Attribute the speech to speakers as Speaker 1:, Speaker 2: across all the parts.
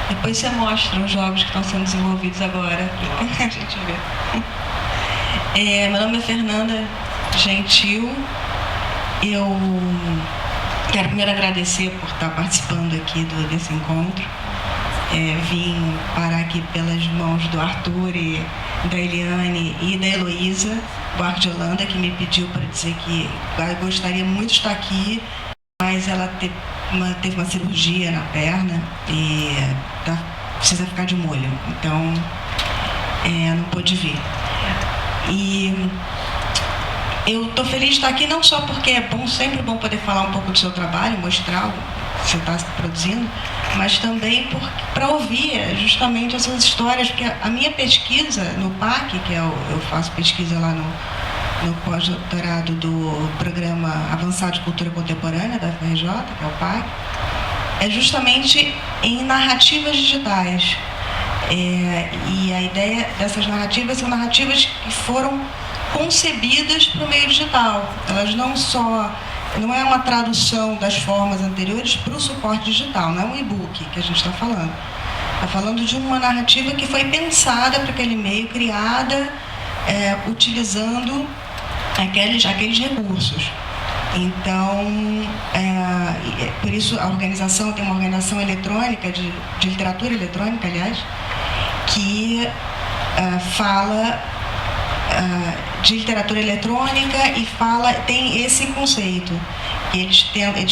Speaker 1: Depois você mostra os jogos que estão sendo desenvolvidos agora, pra gente ver. Meu nome é Fernanda Gentil. Eu quero primeiro agradecer por estar participando aqui desse encontro. Vim parar aqui pelas mãos do Arthur e da Eliane e da Heloísa Buarque de Holanda, que me pediu para dizer que gostaria muito de estar aqui, mas ela teve uma cirurgia na perna e precisa ficar de molho, então não pôde vir. E eu estou feliz de estar aqui não só porque é sempre bom poder falar um pouco do seu trabalho, mostrar o que você está produzindo, mas também para ouvir justamente essas histórias, porque a minha pesquisa no PAC, que eu faço pesquisa lá no pós-doutorado do Programa Avançado de Cultura Contemporânea da FRJ, que é o PAC, é justamente em narrativas digitais. E a ideia dessas narrativas são narrativas que foram concebidas para o meio digital. Elas não é uma tradução das formas anteriores para o suporte digital, não é um e-book que a gente está falando. Está falando de uma narrativa que foi pensada para aquele meio, criada utilizando aqueles recursos. Então, por isso a organização tem uma organização eletrônica, de literatura eletrônica, aliás, que fala de literatura eletrônica e tem esse conceito. Eles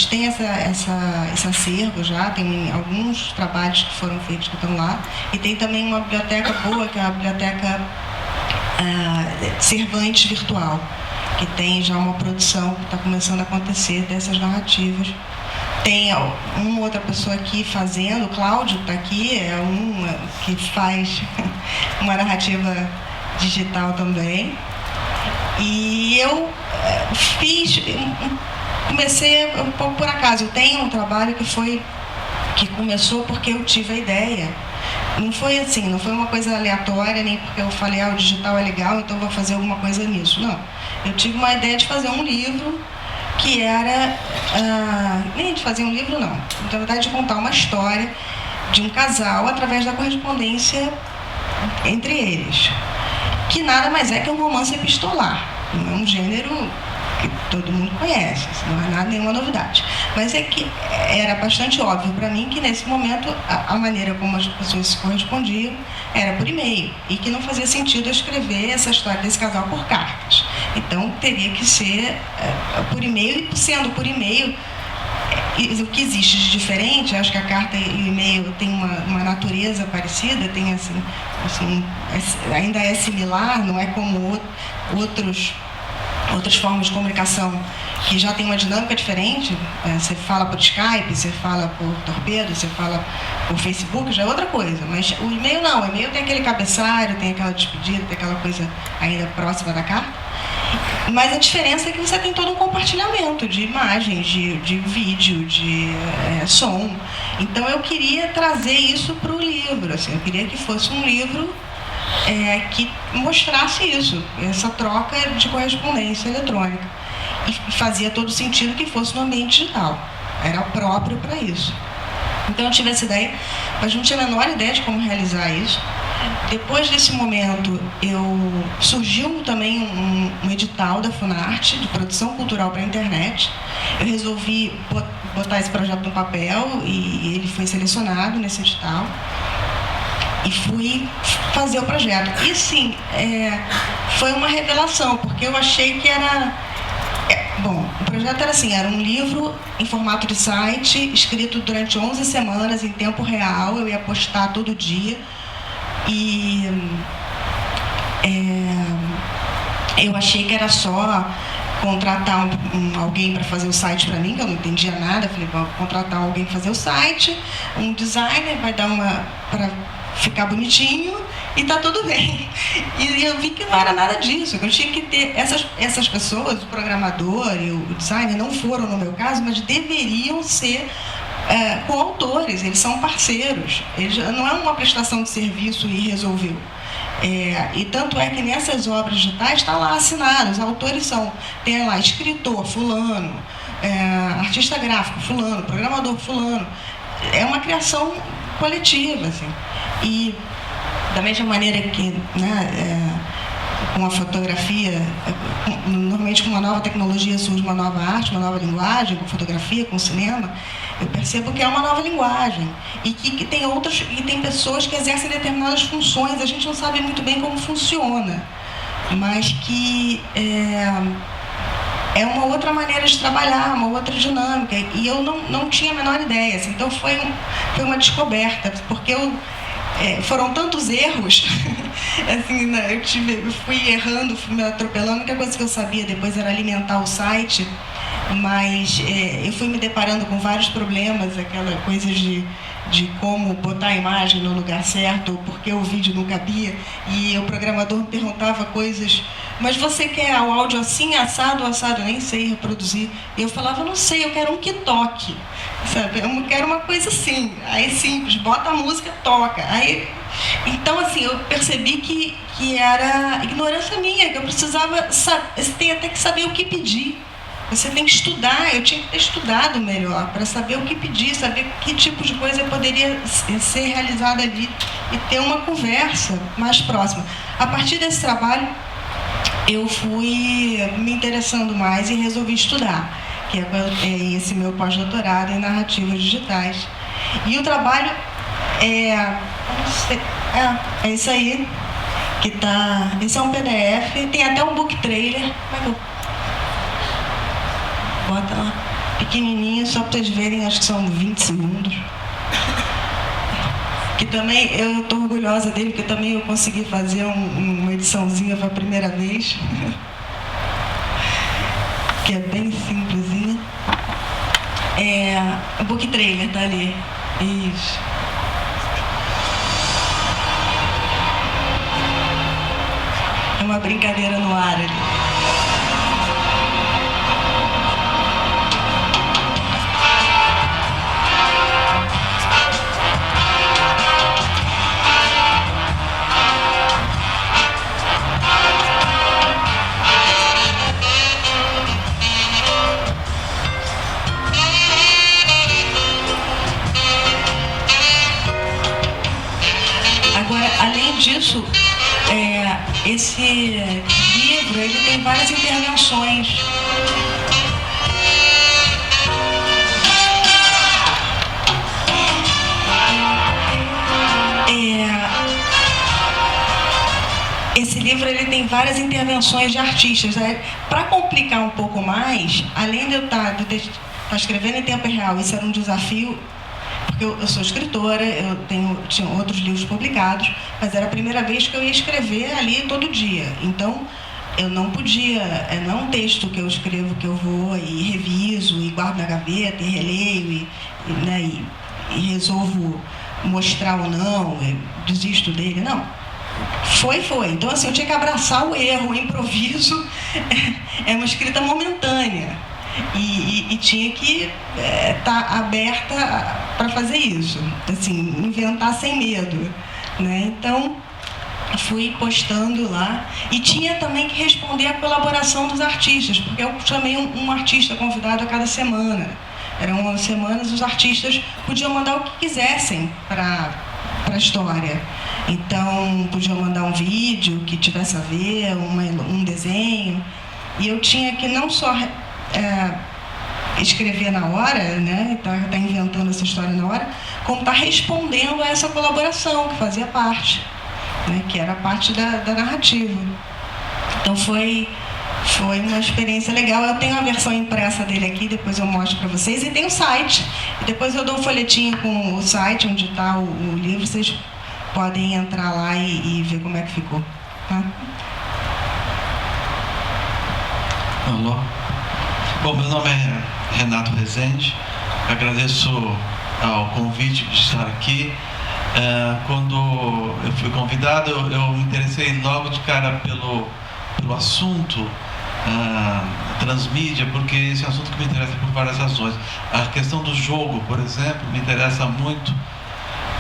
Speaker 1: têm esse acervo já, tem alguns trabalhos que foram feitos que estão lá, e tem também uma biblioteca boa, que é a biblioteca Cervantes Virtual, que tem já uma produção que está começando a acontecer dessas narrativas. Tem uma outra pessoa aqui fazendo, o Cláudio está aqui, que faz uma narrativa digital também. E eu comecei um pouco por acaso. Eu tenho um trabalho que começou porque eu tive a ideia. Não foi assim, não foi uma coisa aleatória, nem porque eu falei, o digital é legal, então vou fazer alguma coisa nisso. Não. Eu tive uma ideia de fazer um livro que era... nem de fazer um livro, não. Na verdade, de contar uma história de um casal através da correspondência entre eles. Que nada mais é que um romance epistolar. Não é um gênero que todo mundo conhece, não é nenhuma novidade. Mas é que era bastante óbvio para mim que, nesse momento, a maneira como as pessoas se correspondiam era por e-mail, e que não fazia sentido eu escrever essa história desse casal por cartas. Então, teria que ser por e-mail, e sendo por e-mail, o que existe de diferente, acho que a carta e o e-mail tem uma natureza parecida, tem assim, ainda é similar, não é como outras formas de comunicação que já tem uma dinâmica diferente. Você fala por Skype, você fala por Torpedo, você fala por Facebook, já é outra coisa. Mas o e-mail não, o e-mail tem aquele cabeçalho, tem aquela despedida, tem aquela coisa ainda próxima da carta. Mas a diferença é que você tem todo um compartilhamento de imagens, de vídeo, de som. Então eu queria trazer isso para o livro, assim, eu queria que fosse um livro que mostrasse isso, essa troca de correspondência eletrônica. E fazia todo sentido que fosse no ambiente digital, era próprio para isso. Então eu tive essa ideia, mas não tinha a menor ideia de como realizar isso. Depois desse momento, surgiu também um edital da Funarte, de produção cultural para a internet. Eu resolvi botar esse projeto no papel e ele foi selecionado nesse edital. E fui fazer o projeto. E sim, foi uma revelação, porque eu achei que era... o projeto era assim, era um livro em formato de site, escrito durante 11 semanas em tempo real, eu ia postar todo dia. E eu achei que era só contratar alguém para fazer o site para mim, que eu não entendia nada. Eu falei, vou contratar alguém para fazer o site, um designer, vai dar para ficar bonitinho e tá tudo bem. E eu vi que não era nada disso, que eu tinha que ter essas pessoas, o programador e o designer, não foram no meu caso, mas deveriam ser coautores, eles são parceiros, não é uma prestação de serviço e resolveu. E tanto é que nessas obras digitais está lá assinado, os autores tem lá escritor fulano, artista gráfico fulano, programador fulano. É uma criação coletiva, assim. E da mesma maneira que, né, com a fotografia, normalmente com uma nova tecnologia surge uma nova arte, uma nova linguagem, com fotografia, com cinema, eu percebo que é uma nova linguagem e que tem outras, e tem pessoas que exercem determinadas funções, a gente não sabe muito bem como funciona, mas que é uma outra maneira de trabalhar, uma outra dinâmica, e eu não tinha a menor ideia, assim, então foi uma descoberta, porque foram tantos erros, assim, né, eu fui errando, fui me atropelando, a única coisa que eu sabia depois era alimentar o site, mas eu fui me deparando com vários problemas, aquela coisa de como botar a imagem no lugar certo, ou porque o vídeo não cabia, e o programador me perguntava coisas, mas você quer o áudio assim, assado, eu nem sei reproduzir, e eu falava, não sei, eu quero um que toque, sabe, eu quero uma coisa assim, aí simples, bota a música, toca, aí, então assim, eu percebi que era ignorância minha, que eu precisava, você tem até que saber o que pedir. Você tem que estudar, eu tinha que ter estudado melhor para saber o que pedir, saber que tipo de coisa poderia ser realizada ali e ter uma conversa mais próxima. A partir desse trabalho, eu fui me interessando mais e resolvi estudar, que é esse meu pós-doutorado em narrativas digitais. E o trabalho é isso aí, que tá. Esse é um PDF, tem até um book trailer. Bota lá, pequenininho, só para vocês verem, acho que são 20 segundos. Que também, eu estou orgulhosa dele, porque também eu consegui fazer uma ediçãozinha para a primeira vez. Que é bem simplesinha. O book trailer tá ali. Isso. É uma brincadeira no ar ali. Além disso, esse livro ele tem várias intervenções. Esse livro ele tem várias intervenções de artistas. Para complicar um pouco mais, além de eu estar escrevendo em tempo real, isso era um desafio. Porque eu sou escritora, eu tinha outros livros publicados, mas era a primeira vez que eu ia escrever ali todo dia. Então, eu não podia, não é um texto que eu escrevo que eu vou e reviso, e guardo na gaveta, e releio, e resolvo mostrar ou não, desisto dele, não. Foi. Então, assim, eu tinha que abraçar o erro, o improviso, é uma escrita momentânea. E tinha que estar aberta para fazer isso, assim, inventar sem medo, né? Então, fui postando lá e tinha também que responder à colaboração dos artistas, porque eu chamei um artista convidado a cada semana. Eram semanas, os artistas podiam mandar o que quisessem para a história. Então, podiam mandar um vídeo que tivesse a ver, um desenho, e eu tinha que não só escrever na hora, né, tá inventando essa história na hora, como tá respondendo a essa colaboração que fazia parte, né, que era parte da narrativa. Então foi uma experiência legal. Eu tenho a versão impressa dele aqui, depois eu mostro para vocês, e tem o site, e depois eu dou um folhetinho com o site onde está o livro, vocês podem entrar lá e ver como é que ficou, tá?
Speaker 2: Alô? Bom, meu nome é Renato Rezende, agradeço ao convite de estar aqui. Quando eu fui convidado, eu me interessei logo de cara pelo assunto transmídia, porque esse é um assunto que me interessa por várias razões. A questão do jogo, por exemplo, me interessa muito,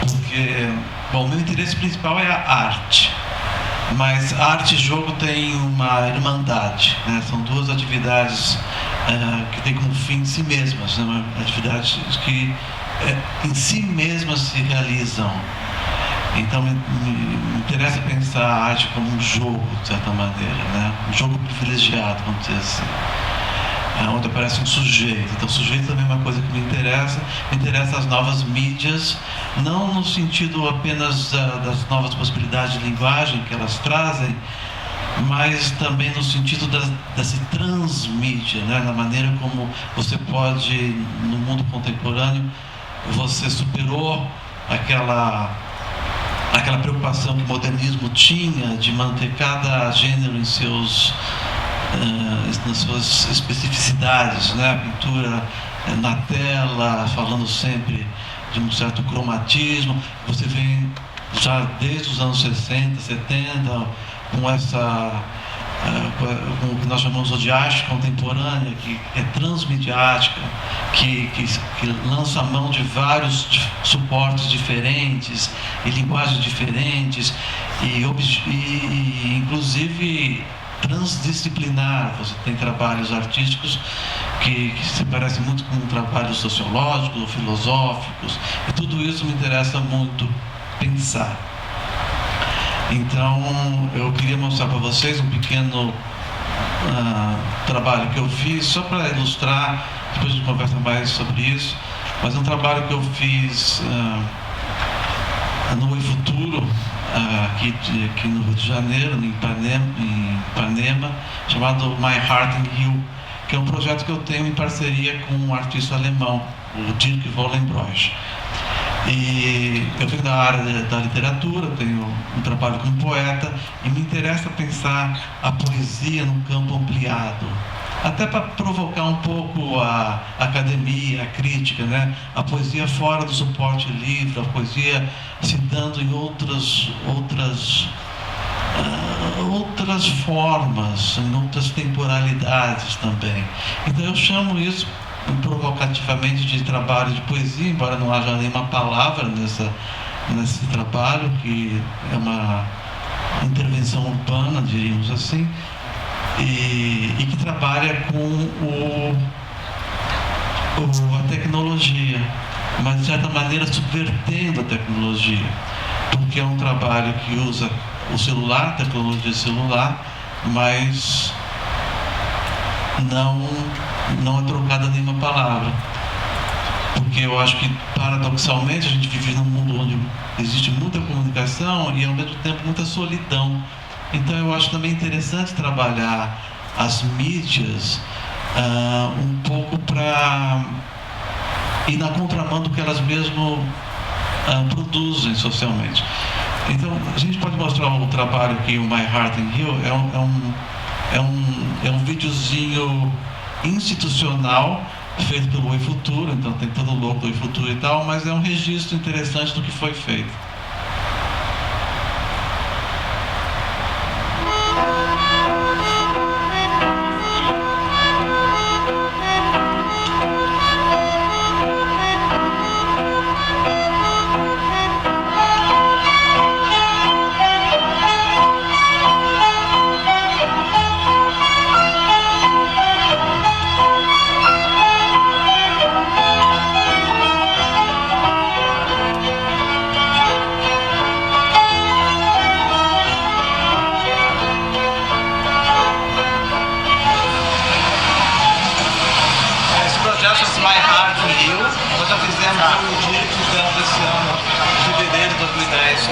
Speaker 2: porque, bom, meu interesse principal é a arte. Mas arte e jogo têm uma irmandade, né? São duas atividades que têm como fim em si mesmas, né? Atividades que em si mesmas se realizam. Então me interessa pensar a arte como um jogo, de certa maneira, né? Um jogo privilegiado, vamos dizer assim, onde aparece um sujeito. Então o sujeito também é uma coisa que me interessa as novas mídias, não no sentido apenas das novas possibilidades de linguagem que elas trazem, mas também no sentido dessa transmídia, né? Na maneira como você pode, no mundo contemporâneo, você superou aquela preocupação que o modernismo tinha de manter cada gênero nas suas especificidades, né? A pintura na tela, falando sempre de um certo cromatismo. Você vem já desde os anos 60, 70, com o que nós chamamos de arte contemporânea, que é transmediática, que lança a mão de vários suportes diferentes e linguagens diferentes e inclusive transdisciplinar. Você tem trabalhos artísticos que se parecem muito com trabalhos sociológicos ou filosóficos, e tudo isso me interessa muito pensar. Então, eu queria mostrar para vocês um pequeno trabalho que eu fiz, só para ilustrar, depois a gente conversa mais sobre isso, mas um trabalho que eu fiz no Futuro, aqui no Rio de Janeiro, em Ipanema, chamado My Heart in You, que é um projeto que eu tenho em parceria com um artista alemão, o Dirk Vollenbroich. E eu venho da área da literatura, tenho um trabalho como poeta e me interessa pensar a poesia num campo ampliado, até para provocar um pouco a academia, a crítica, né? A poesia fora do suporte livre, a poesia se dando em outras formas, em outras temporalidades também. Então eu chamo isso provocativamente de trabalho de poesia, embora não haja nenhuma palavra nesse trabalho, que é uma intervenção urbana, diríamos assim, e que trabalha com a tecnologia, mas de certa maneira subvertendo a tecnologia, porque é um trabalho que usa o celular, a tecnologia celular, mas não é trocada nenhuma palavra, porque eu acho que, paradoxalmente, a gente vive num mundo onde existe muita comunicação e, ao mesmo tempo, muita solidão. Então eu acho também interessante trabalhar as mídias um pouco para ir na contramão do que elas mesmo produzem socialmente. Então a gente pode mostrar o trabalho aqui, o My Heart in You, é um videozinho institucional feito pelo Futuro, então tem todo o logo do Futuro e tal, mas é um registro interessante do que foi feito.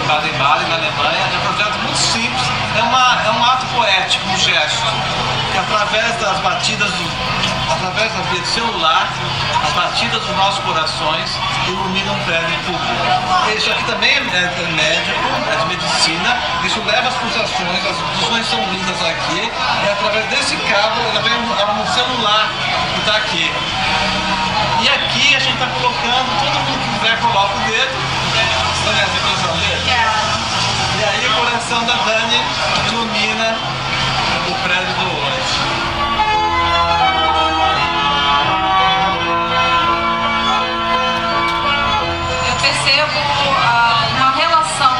Speaker 3: Baden-Baden, na Alemanha. É um projeto muito simples, é um ato poético, um gesto, que através das batidas através da via do celular, as batidas dos nossos corações iluminam um prédio público. Isso aqui também é médico, é de medicina, isso leva as pulsações, as pulsações são lindas aqui, e através desse cabo ela vem um celular que está aqui. E aqui a gente está colocando, todo mundo que quiser coloca o dedo. Dani, essa coração dele? E aí o coração da Dani ilumina o prédio do hoje.
Speaker 4: Eu percebo uma relação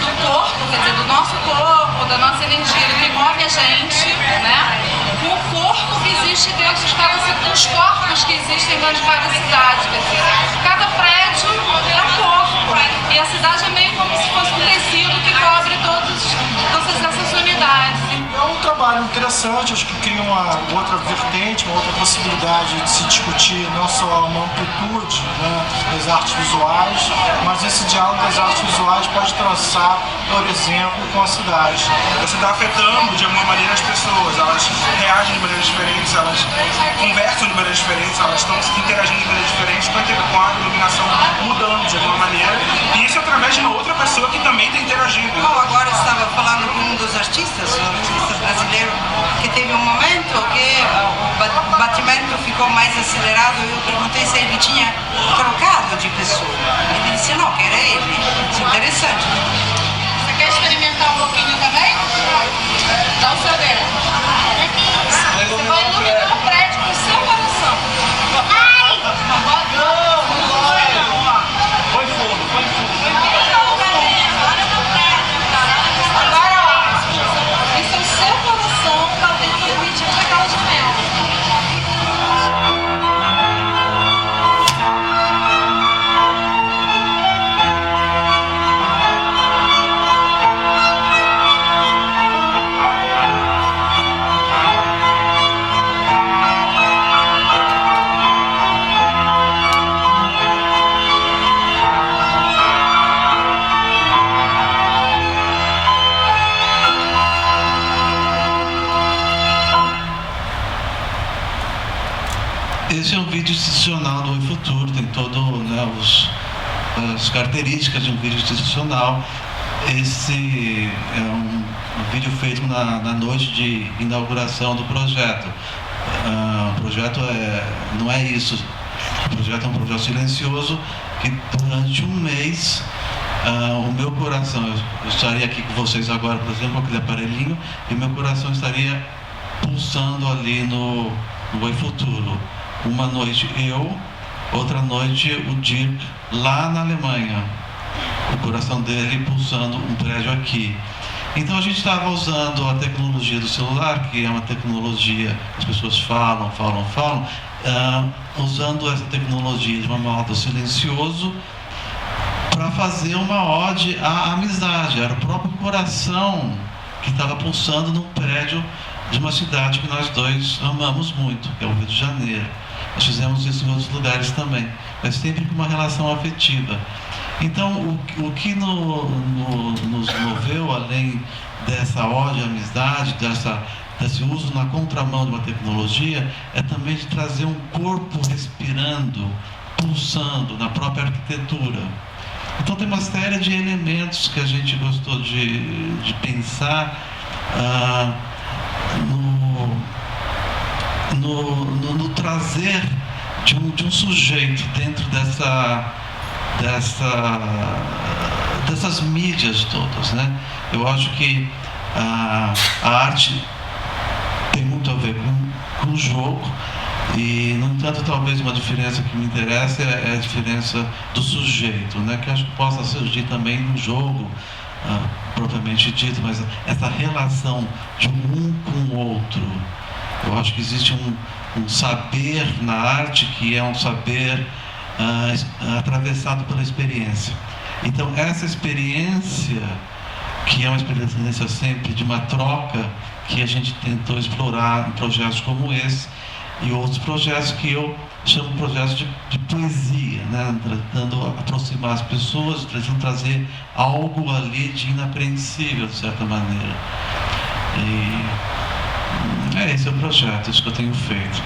Speaker 4: do corpo, quer dizer, do nosso corpo, da nossa energia, do que move a gente, né? Com o corpo que existe dentro de cada cidade, os corpos que existem dentro de cada cidade, quer dizer,
Speaker 5: trabalho interessante, acho que cria uma outra vertente, uma outra possibilidade de se discutir não só uma amplitude, né, das artes visuais, mas esse diálogo das artes visuais pode traçar, por exemplo, com a cidade.
Speaker 6: Você está afetando de alguma maneira as pessoas, elas reagem de maneiras diferentes, elas conversam de maneiras diferentes, elas estão interagindo de maneiras diferentes com a iluminação mudando de alguma maneira, e isso através de uma outra pessoa que também está interagindo.
Speaker 7: Bom, agora estava falando com um dos artistas, o artista brasileiro, que teve um momento que o batimento ficou mais acelerado. Eu perguntei se ele tinha trocado de pessoa. Ele disse não, que era ele. Isso é interessante.
Speaker 4: Você quer experimentar um pouquinho também? Dá o seu dedo. Você vai iluminar o prédio com o seu coração. Não pode?
Speaker 3: Põe fogo, põe fogo.
Speaker 4: Agora, ó, isso é o seu coração batendo no ritmo daquela janela.
Speaker 2: Esse é um vídeo institucional do Oi Futuro, tem todo, né, as características de um vídeo institucional. Esse é um vídeo feito na noite de inauguração do projeto. O projeto não é isso. O projeto é um projeto silencioso que durante um mês o meu coração, eu estaria aqui com vocês agora, por exemplo, com aquele aparelhinho, e o meu coração estaria pulsando ali no Oi Futuro. Uma noite eu, outra noite o Dirk lá na Alemanha, o coração dele pulsando um prédio aqui. Então a gente estava usando a tecnologia do celular, que é uma tecnologia, as pessoas falam, usando essa tecnologia de um modo silencioso para fazer uma ode à amizade. Era o próprio coração que estava pulsando num prédio de uma cidade que nós dois amamos muito, que é o Rio de Janeiro. Nós fizemos isso em outros lugares também, mas sempre com uma relação afetiva. Então, o que nos moveu, além dessa ode à amizade, desse uso na contramão de uma tecnologia, é também de trazer um corpo respirando, pulsando na própria arquitetura. Então, tem uma série de elementos que a gente gostou de pensar no trazer de um sujeito dentro dessas mídias todas, né? Eu acho que a arte tem muito a ver com o jogo e, no entanto, talvez uma diferença que me interessa é a diferença do sujeito, né? Que acho que possa surgir também no jogo propriamente dito, mas essa relação de um com o outro. Eu acho que existe um saber na arte que é um saber atravessado pela experiência. Então, essa experiência, que é uma experiência sempre de uma troca, que a gente tentou explorar em projetos como esse e outros projetos que eu chamo de projetos de poesia, né? Tentando aproximar as pessoas, tentando trazer algo ali de inapreensível, de certa maneira. E esse é o projeto, isso que eu tenho feito.